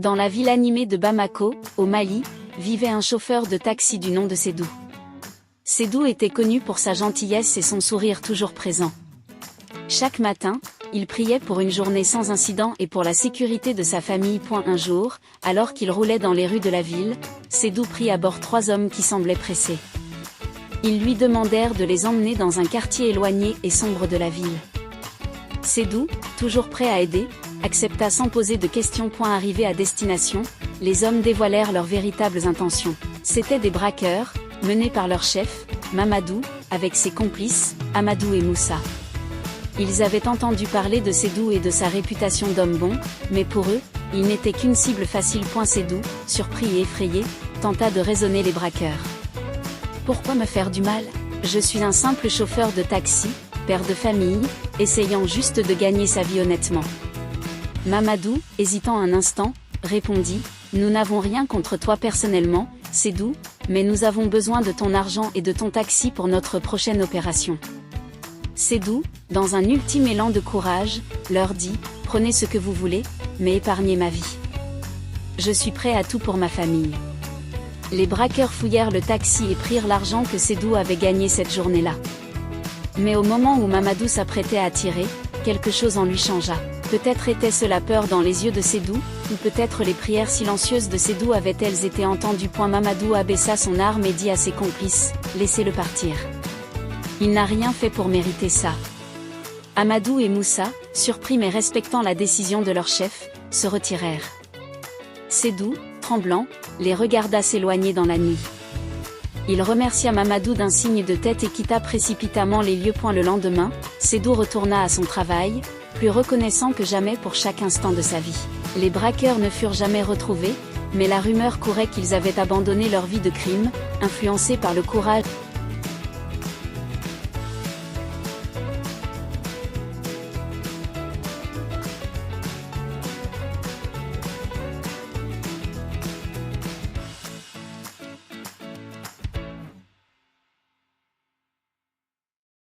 Dans la ville animée de Bamako, au Mali, vivait un chauffeur de taxi du nom de Sédou. Sédou était connu pour sa gentillesse et son sourire toujours présent. Chaque matin, il priait pour une journée sans incident et pour la sécurité de sa famille. Un jour, alors qu'il roulait dans les rues de la ville, Sédou prit à bord 3 hommes qui semblaient pressés. Ils lui demandèrent de les emmener dans un quartier éloigné et sombre de la ville. Sédou, toujours prêt à aider, accepta sans poser de questions. Arrivés à destination, les hommes dévoilèrent leurs véritables intentions. C'étaient des braqueurs, menés par leur chef, Mamadou, avec ses complices, Amadou et Moussa. Ils avaient entendu parler de Sédou et de sa réputation d'homme bon, mais pour eux, il n'était qu'une cible facile. Sédou, surpris et effrayé, tenta de raisonner les braqueurs. Pourquoi me faire du mal? Je suis un simple chauffeur de taxi, père de famille, essayant juste de gagner sa vie honnêtement. Mamadou, hésitant un instant, répondit, « Nous n'avons rien contre toi personnellement, Sédou, mais nous avons besoin de ton argent et de ton taxi pour notre prochaine opération. » Sédou, dans un ultime élan de courage, leur dit, « Prenez ce que vous voulez, mais épargnez ma vie. Je suis prêt à tout pour ma famille. » Les braqueurs fouillèrent le taxi et prirent l'argent que Sédou avait gagné cette journée-là. Mais au moment où Mamadou s'apprêtait à tirer, quelque chose en lui changea. Peut-être était-ce la peur dans les yeux de Sédou, ou peut-être les prières silencieuses de Sédou avaient-elles été entendues. Mamadou abaissa son arme et dit à ses complices, « Laissez-le partir. Il n'a rien fait pour mériter ça. » Amadou et Moussa, surpris mais respectant la décision de leur chef, se retirèrent. Sédou, tremblant, les regarda s'éloigner dans la nuit. Il remercia Mamadou d'un signe de tête et quitta précipitamment les lieux. Le lendemain, Sédou retourna à son travail, plus reconnaissant que jamais pour chaque instant de sa vie. Les braqueurs ne furent jamais retrouvés, mais la rumeur courait qu'ils avaient abandonné leur vie de crime, influencés par le courage